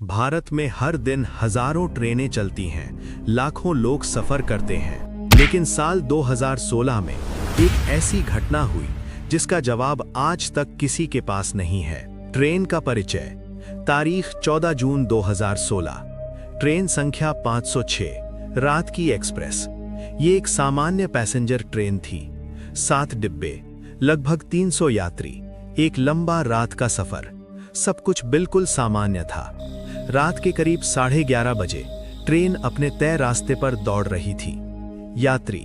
भारत में हर दिन हजारों ट्रेनें चलती हैं, लाखों लोग सफर करते हैं। लेकिन साल 2016 में एक ऐसी घटना हुई जिसका जवाब आज तक किसी के पास नहीं है। ट्रेन का परिचय। तारीख 14 जून 2016। ट्रेन संख्या 506, रात की एक्सप्रेस। ये एक सामान्य पैसेंजर ट्रेन थी। 7 डिब्बे, लगभग 300 यात्री, एक लंबा रात का सफर। सब कुछ बिल्कुल सामान्य था। रात के करीब 11:30 बजे ट्रेन अपने तय रास्ते पर दौड़ रही थी। यात्री,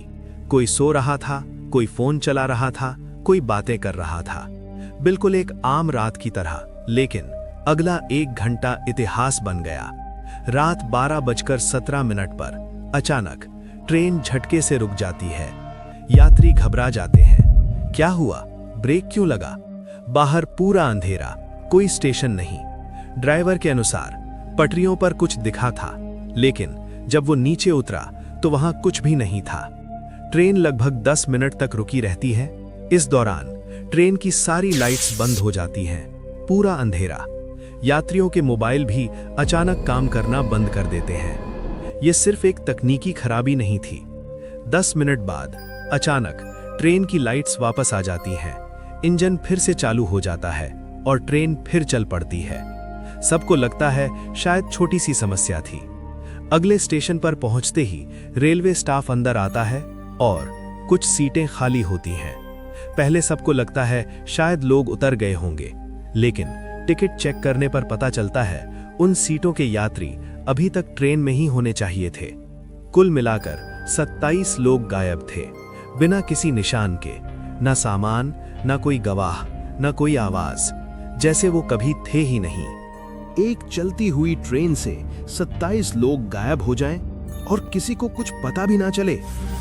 कोई सो रहा था, कोई फोन चला रहा था, कोई बातें कर रहा था। बिल्कुल एक आम रात की तरह। लेकिन अगला 1 घंटा इतिहास बन गया। रात 12:17 पर अचानक ट्रेन झटके से रुक जाती है। यात्री घबरा जाते हैं। क्या हुआ? ब्रेक क्यों लगा? बाहर पूरा अंधेरा, कोई स्टेशन नहीं। ड्राइवर के अनुसार पटरियों पर कुछ दिखा था, लेकिन जब वो नीचे उतरा तो वहां कुछ भी नहीं था। ट्रेन लगभग 10 मिनट तक रुकी रहती है। इस दौरान ट्रेन की सारी लाइट्स बंद हो जाती हैं, पूरा अंधेरा। यात्रियों के मोबाइल भी अचानक काम करना बंद कर देते हैं। ये सिर्फ एक तकनीकी खराबी नहीं थी। 10 मिनट बाद अचानक ट्रेन की लाइट्स वापस आ जाती हैं, इंजन फिर से चालू हो जाता है और ट्रेन फिर चल पड़ती है। सबको लगता है शायद छोटी सी समस्या थी। अगले स्टेशन पर पहुंचते ही रेलवे स्टाफ अंदर आता है और कुछ सीटें खाली होती हैं। पहले सबको लगता है शायद लोग उतर गए होंगे, लेकिन टिकट चेक करने पर पता चलता है उन सीटों के यात्री अभी तक ट्रेन में ही होने चाहिए थे। कुल मिलाकर 27 लोग गायब थे, बिना किसी निशान के। न सामान, न कोई गवाह, न कोई आवाज, जैसे वो कभी थे ही नहीं। एक चलती हुई ट्रेन से 27 लोग गायब हो जाएं और किसी को कुछ पता भी ना चले,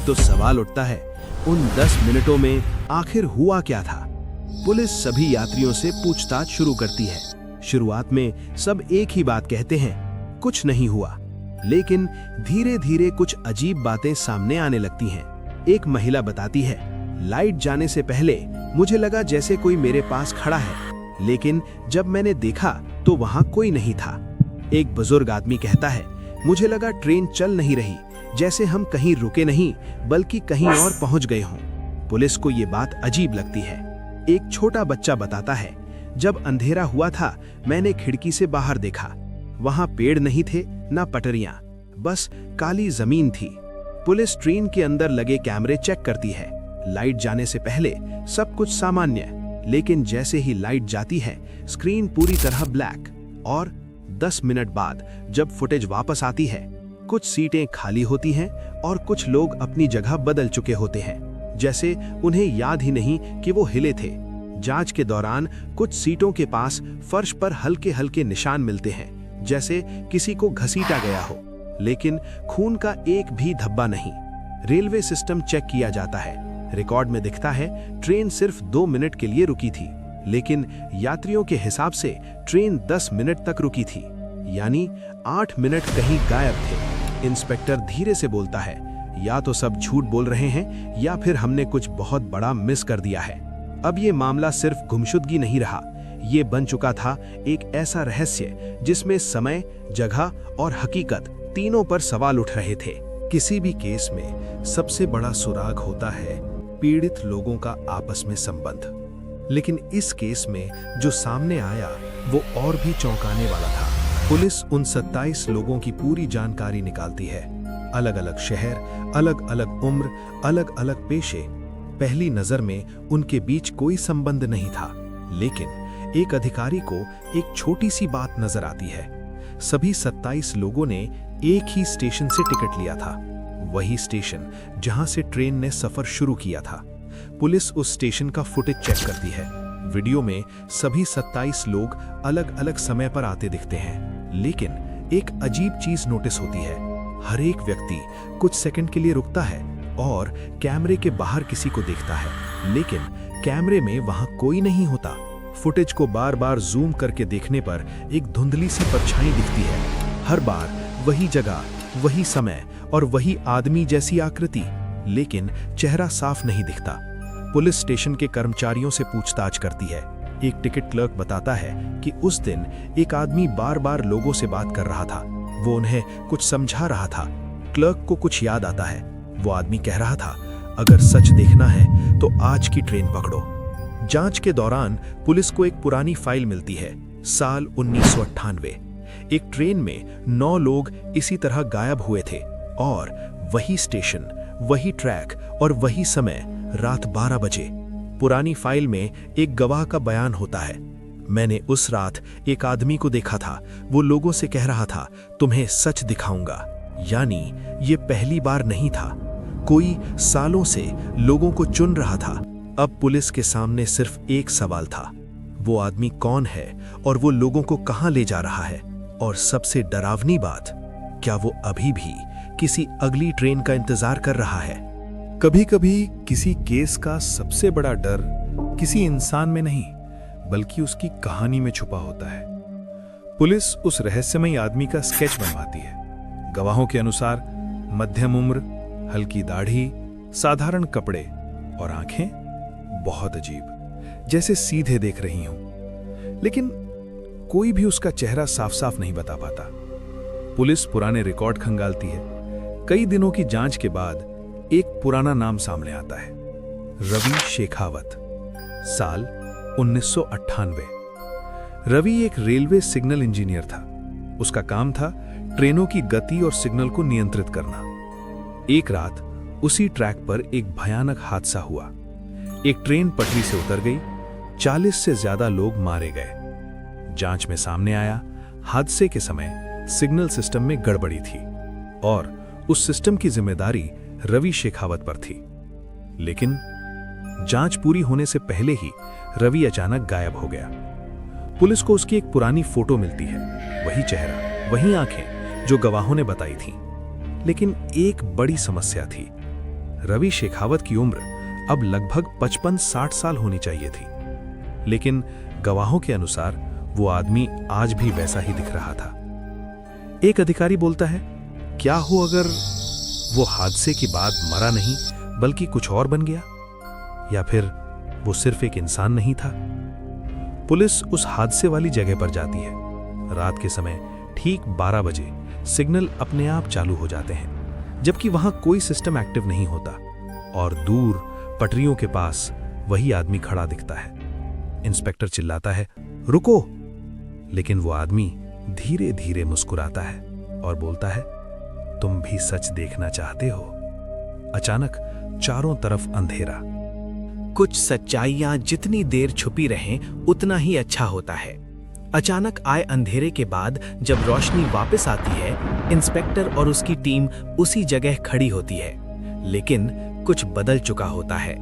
तो सवाल उठता है उन 10 मिनटों में आखिर हुआ क्या था। पुलिस सभी यात्रियों से पूछताछ शुरू करती है। शुरुआत में सब एक ही बात कहते हैं, कुछ नहीं हुआ। लेकिन धीरे धीरे कुछ अजीब बातें सामने आने लगती हैं। एक महिला बताती है, लाइट जाने से पहले मुझे लगा जैसे कोई मेरे पास खड़ा है, लेकिन जब मैंने देखा तो वहां कोई नहीं था। एक बुजुर्ग आदमी कहता है, मुझे लगा ट्रेन चल नहीं रही, जैसे हम कहीं रुके नहीं बल्कि कहीं और पहुंच गए हों। पुलिस को ये बात अजीब लगती है। एक छोटा बच्चा बताता है, जब अंधेरा हुआ था मैंने खिड़की से बाहर देखा। वहां पेड़ नहीं थे, ना पटरियां, बस काली जमीन थी। पुलिस ट्रेन के अंदर लगे कैमरे चेक करती है। लाइट जाने से पहले सब कुछ सामान्य, लेकिन जैसे ही लाइट जाती है स्क्रीन पूरी तरह ब्लैक। और 10 मिनट बाद जब फुटेज वापस आती है, कुछ सीटें खाली होती हैं और कुछ लोग अपनी जगह बदल चुके होते हैं, जैसे उन्हें याद ही नहीं कि वो हिले थे। जांच के दौरान कुछ सीटों के पास फर्श पर हल्के हल्के निशान मिलते हैं, जैसे किसी को घसीटा गया हो, लेकिन खून का एक भी धब्बा नहीं। रेलवे सिस्टम चेक किया जाता है। रिकॉर्ड में दिखता है ट्रेन सिर्फ 2 मिनट के लिए रुकी थी, लेकिन यात्रियों के हिसाब से ट्रेन 10 मिनट तक रुकी थी, यानी 8 मिनट कहीं गायब थे। इंस्पेक्टर धीरे से बोलता है, या तो सब झूठ बोल रहे हैं या फिर हमने कुछ बहुत बड़ा मिस कर दिया है। अब ये मामला सिर्फ गुमशुदगी नहीं रहा, ये बन चुका था एक ऐसा रहस्य जिसमें समय, जगह और हकीकत तीनों पर सवाल उठ रहे थे। किसी भी केस में सबसे बड़ा सुराग होता है पीड़ित लोगों का आपस में संबंध। लेकिन इस केस में जो सामने आया वो और भी चौंकाने वाला था। पुलिस उन 27 लोगों की पूरी जानकारी निकालती है। अलग अलग शहर, अलग अलग उम्र, अलग अलग पेशे। पहली नजर में उनके बीच कोई संबंध नहीं था, लेकिन एक अधिकारी को एक छोटी सी बात नजर आती है। सभी 27 लोगों ने एक ही स्टेशन से टिकट लिया था, वही स्टेशन जहां से ट्रेन ने सफर शुरू किया था। पुलिस उस स्टेशन का फुटेज चेक करती है। वीडियो में सभी 27 लोग अलग अलग समय पर आते दिखते हैं, लेकिन एक अजीब चीज नोटिस होती है। हर एक व्यक्ति कुछ सेकंड के लिए रुकता है और कैमरे के बाहर किसी को देखता है, लेकिन कैमरे में वहां कोई नहीं होता। फुटेज को बार बार जूम करके देखने पर एक धुंधली सी परछाई दिखती है। हर बार वही जगह, वही समय और वही आदमी जैसी आकृति, लेकिन चेहरा साफ नहीं दिखता। पुलिस स्टेशन के कर्मचारियों से पूछताछ करती है। एक टिकट क्लर्क बताता है कि उस दिन एक आदमी बार बार लोगों से बात कर रहा था। वो उन्हें कुछ समझा रहा था। क्लर्क को कुछ याद आता है। वो आदमी कह रहा था, अगर सच देखना है तो आज की ट्रेन पकड़ो। जांच के दौरान पुलिस को एक पुरानी फाइल मिलती है, साल 1998। एक ट्रेन में 9 लोग इसी तरह गायब हुए थे और वही स्टेशन, वही ट्रैक और वही समय, रात 12 बजे। पुरानी फाइल में एक गवाह का बयान होता है, मैंने उस रात एक आदमी को देखा था। वो लोगों से कह रहा था, तुम्हें सच दिखाऊंगा। यानी ये पहली बार नहीं था। कोई सालों से लोगों को चुन रहा था। अब पुलिस के सामने सिर्फ एक सवाल था, वो आदमी कौन है और वो लोगों को कहां ले जा रहा है। और सबसे डरावनी बात, क्या वो अभी भी किसी अगली ट्रेन का इंतजार कर रहा है। कभी कभी किसी केस का सबसे बड़ा डर किसी इंसान में नहीं बल्कि उसकी कहानी में छुपा होता है। पुलिस उस रहस्यमयी आदमी का स्केच बनवाती है। गवाहों के अनुसार मध्यम उम्र, हल्की दाढ़ी, साधारण कपड़े और आंखें बहुत अजीब, जैसे सीधे देख रही हूं। लेकिन कोई भी उसका चेहरा साफ साफ नहीं बता पाता। पुलिस पुराने रिकॉर्ड खंगालती है। कई दिनों की जांच के बाद एक पुराना नाम सामने आता है, रवि शेखावत, साल 1998। रवि एक रेलवे सिग्नल इंजीनियर था। उसका काम था ट्रेनों की गति और सिग्नल को नियंत्रित करना। एक रात उसी ट्रैक पर एक भयानक हादसा हुआ। एक ट्रेन पटरी से उतर गई, 40 से ज्यादा लोग मारे गए। जांच में सामने आया, हादसे के समय सिग्नल सिस्टम में गड़बड़ी थी और उस सिस्टम की जिम्मेदारी रवि शेखावत पर थी। लेकिन जांच पूरी होने से पहले ही रवि अचानक गायब हो गया। पुलिस को उसकी एक पुरानी फोटो मिलती है, वही चेहरा, वही आंखें जो गवाहों ने बताई थीं। लेकिन एक बड़ी समस्या थी, रवि शेखावत की उम्र अब लगभग 55-60 साल होनी चाहिए थी। लेकिन गवाहों के अनुसार वो आदमी आज भी वैसा ही दिख रहा था। एक अधिकारी बोलता है, क्या हो अगर वो हादसे के बाद मरा नहीं बल्कि कुछ और बन गया, या फिर वो सिर्फ एक इंसान नहीं था। पुलिस उस हादसे वाली जगह पर जाती है। रात के समय ठीक 12 बजे सिग्नल अपने आप चालू हो जाते हैं, जबकि वहां कोई सिस्टम एक्टिव नहीं होता और दूर पटरियों के पास वही आदमी खड़ा दिखता है। इंस्पेक्टर चिल्लाता है, रुको! लेकिन वो आदमी धीरे धीरे मुस्कुराता है और बोलता है, तुम भी सच देखना चाहते हो। अचानक चारों तरफ अंधेरा। कुछ सच्चाइयां जितनी देर छुपी रहें उतना ही अच्छा होता है। अचानक आए अंधेरे के बाद जब रोशनी वापस आती है, इंस्पेक्टर और उसकी टीम उसी जगह खड़ी होती है। लेकिन कुछ बदल चुका होता है।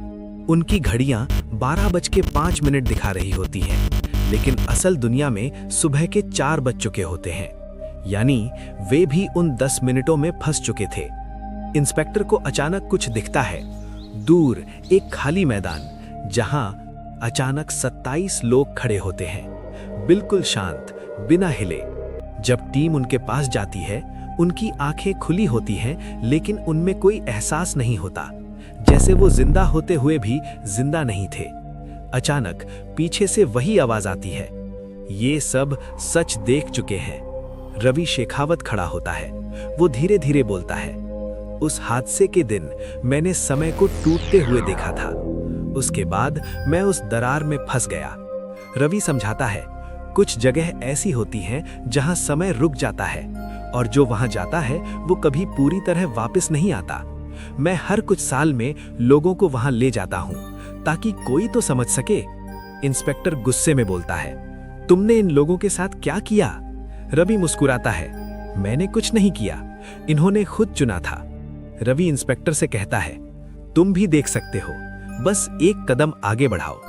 उनकी घड़ियां 12:05 दिखा रही होती हैं, लेकिन असल दुनिया में सुबह के 4 बज चुके होते हैं। यानी वे भी उन 10 मिनटों में फंस चुके थे। इंस्पेक्टर को अचानक कुछ दिखता है, दूर एक खाली मैदान, जहां अचानक 27 लोग खड़े होते हैं, बिल्कुल शांत, बिना हिले। जब टीम उनके पास जाती है, उनकी आंखें खुली होती हैं, लेकिन उनमें कोई एहसास नहीं होता, जैसे वो जिंदा होते हुए भी जिंदा नहीं थे। अचानक पीछे से वही आवाज आती है, ये सब सच देख चुके हैं। रवि शेखावत खड़ा होता है। वो धीरे धीरे बोलता है, उस हादसे के दिन मैंने समय को टूटते हुए देखा था। उसके बाद मैं उस दरार में फंस गया। रवि समझाता है, कुछ जगह ऐसी होती हैं जहां समय रुक जाता है और जो वहां जाता है वो कभी पूरी तरह वापस नहीं आता। मैं हर कुछ साल में लोगों को वहां ले जाता हूं ताकि कोई तो समझ सके। इंस्पेक्टर गुस्से में बोलता है, तुमने इन लोगों के साथ क्या किया? रवि मुस्कुराता है, मैंने कुछ नहीं किया, इन्होंने खुद चुना था। रवि इंस्पेक्टर से कहता है, तुम भी देख सकते हो, बस एक कदम आगे बढ़ाओ।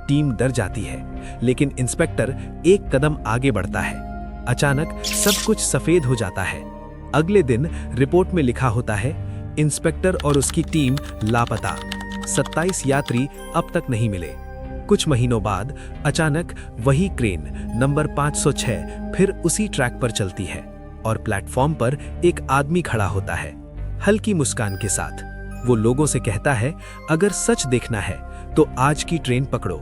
टीम डर जाती है, लेकिन इंस्पेक्टर एक कदम आगे बढ़ता है। अचानक सब कुछ सफेद हो जाता है। अगले दिन रिपोर्ट में लिखा होता है, इंस्पेक्टर और उसकी टीम लापता, 27 यात्री अब तक नहीं मिले। कुछ महीनों बाद अचानक वही ट्रेन नंबर 506 फिर उसी ट्रैक पर चलती है और प्लेटफॉर्म पर एक आदमी खड़ा होता है, हल्की मुस्कान के साथ। वो लोगों से कहता है, अगर सच देखना है तो आज की ट्रेन पकड़ो।